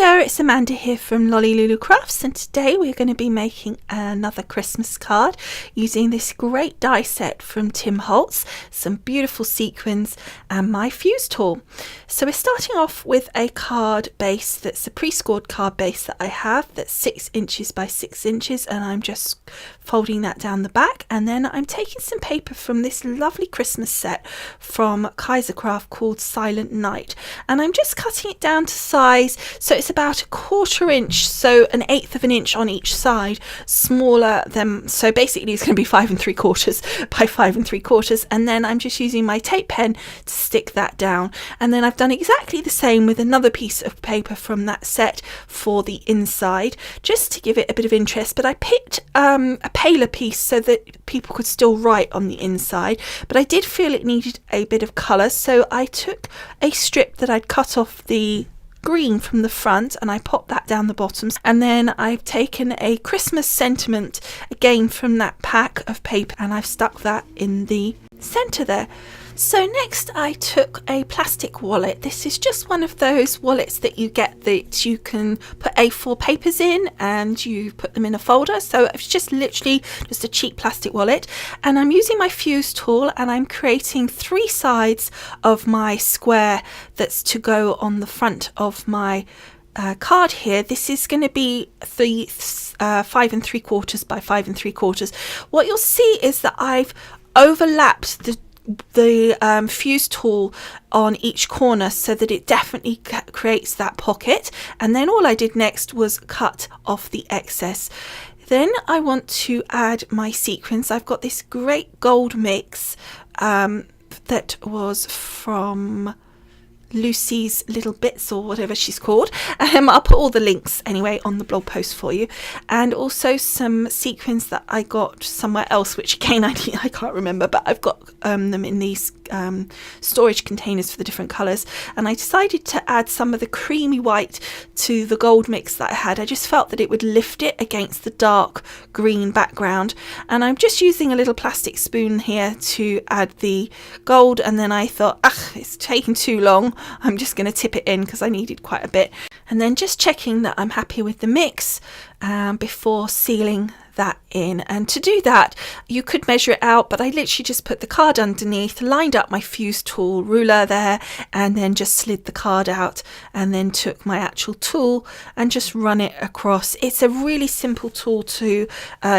Hiya, it's Amanda here from Lolli Lulu Crafts, and today we're going to be making another Christmas card using this great die set from Holtz, some beautiful sequins and my fuse tool. So we're starting off with a card base that's a pre-scored card base that I have that's 6 inches by 6 inches, and I'm just folding that down the back, and then I'm taking some paper from this lovely Christmas set from Kaisercraft called Silent Night, and I'm just cutting it down to size. So it's about 1/4 inch, so 1/8 of an inch on each side, smaller than, so basically it's going to be 5 3/4 by 5 3/4, and then I'm just using my tape pen to stick that down. And then I've done exactly the same with another piece of paper from that set for the inside, just to give it a bit of interest. But I picked a paler piece so that people could still write on the inside, but I did feel it needed a bit of colour, so I took a strip that I'd cut off the green from the front and I popped that down the bottoms, and then I've taken a Christmas sentiment again from that pack of paper and I've stuck that in the centre there. So next I took a plastic wallet. This is just one of those wallets that you get that you can put A4 papers in and you put them in a folder. So it's just literally just a cheap plastic wallet, and I'm using my fuse tool and I'm creating 3 sides of my square that's to go on the front of my card here. This is going to be 5 3/4 by 5 3/4. What you'll see is that I've overlapped the fuse tool on each corner so that it definitely creates that pocket, and then all I did next was cut off the excess. Then I want to add my sequins. I've got this great gold mix that was from Lucy's Little Bits or whatever she's called. I'll put all the links anyway on the blog post for you, and also some sequins that I got somewhere else, which again I can't remember, but I've got them in these storage containers for the different colours, and I decided to add some of the creamy white to the gold mix that I had. I just felt that it would lift it against the dark green background, and I'm just using a little plastic spoon here to add the gold, and then I thought, it's taking too long, I'm just going to tip it in because I needed quite a bit, and then just checking that I'm happy with the mix before sealing that in. And to do that you could measure it out, but I literally just put the card underneath, lined up my fuse tool ruler there, and then just slid the card out, and then took my actual tool and just run it across. It's a really simple tool to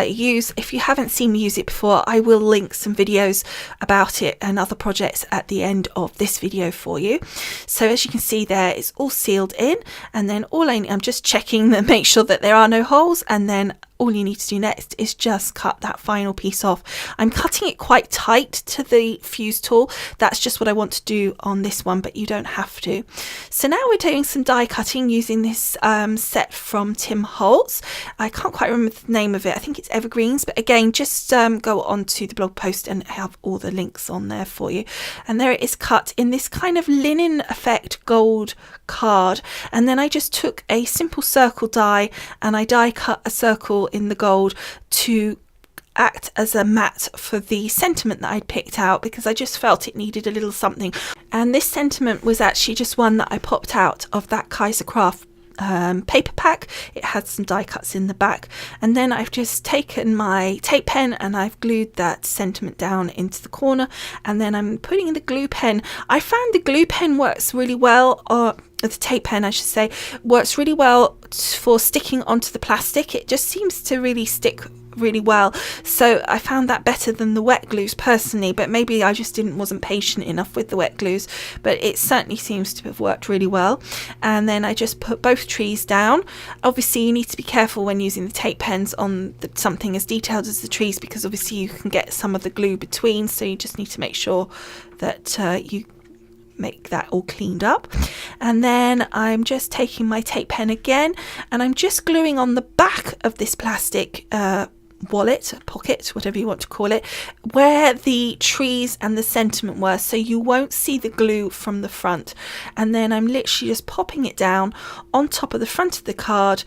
use. If you haven't seen me use it before, I will link some videos about it and other projects at the end of this video for you. So as you can see there, it's all sealed in, and then I'm just checking that, make sure that there are no holes, and then all you need to do next is just cut that final piece off. I'm cutting it quite tight to the fuse tool. That's just what I want to do on this one, but you don't have to. So now we're doing some die cutting using this set from Holtz. I can't quite remember the name of it. I think it's Evergreens, but again, just go on to the blog post and have all the links on there for you. And there it is, cut in this kind of linen effect gold card. And then I just took a simple circle die and I die cut a circle in the gold to act as a mat for the sentiment that I'd picked out, because I just felt it needed a little something. And this sentiment was actually just one that I popped out of that Kaisercraft paper pack. It had some die cuts in the back, and then I've just taken my tape pen and I've glued that sentiment down into the corner, and then I'm putting the glue pen. I found the glue pen works really well, or the tape pen I should say, works really well for sticking onto the plastic. It just seems to really stick really well, so I found that better than the wet glues personally, but maybe I just wasn't patient enough with the wet glues, but it certainly seems to have worked really well. And then I just put both trees down. Obviously you need to be careful when using the tape pens on something as detailed as the trees, because obviously you can get some of the glue between, so you just need to make sure that you make that all cleaned up. And then I'm just taking my tape pen again and I'm just gluing on the back of this plastic wallet, pocket, whatever you want to call it, where the trees and the sentiment were, so you won't see the glue from the front. And then I'm literally just popping it down on top of the front of the card,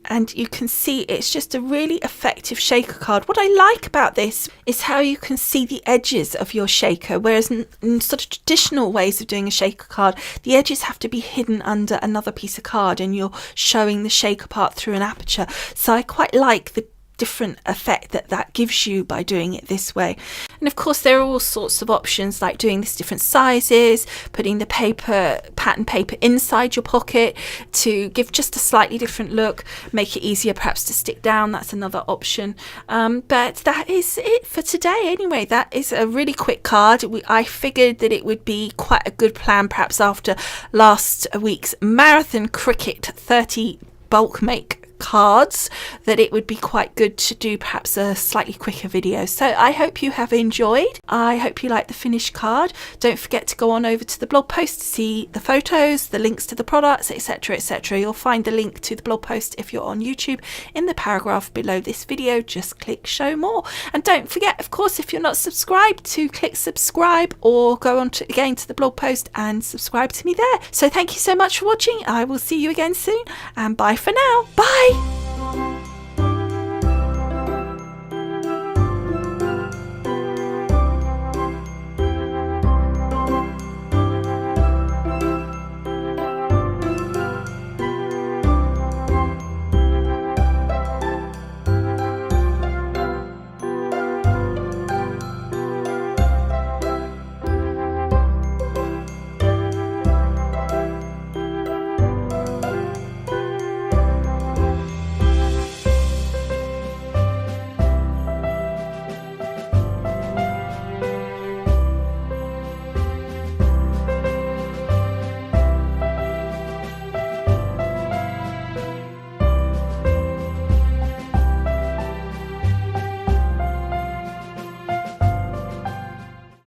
and you can see it's just a really effective shaker card. What I like about this is how you can see the edges of your shaker, whereas in sort of traditional ways of doing a shaker card, the edges have to be hidden under another piece of card and you're showing the shaker part through an aperture. So I quite like the different effect that gives you by doing it this way. And of course there are all sorts of options, like doing this different sizes, putting the pattern paper inside your pocket to give just a slightly different look, make it easier perhaps to stick down. That's another option. But that is it for today anyway. That is a really quick card. I figured that it would be quite a good plan, perhaps after last week's marathon cricket 30 bulk make cards, that it would be quite good to do perhaps a slightly quicker video. So I hope you have enjoyed. I hope you like the finished card. Don't forget to go on over to the blog post to see the photos, the links to the products, etc, etc. You'll find the link to the blog post if you're on YouTube in the paragraph below this video. Just click show more, and don't forget, of course, if you're not subscribed, to click subscribe or go on again to the blog post and subscribe to me there. So thank you so much for watching. I will see you again soon, and bye for now. Bye.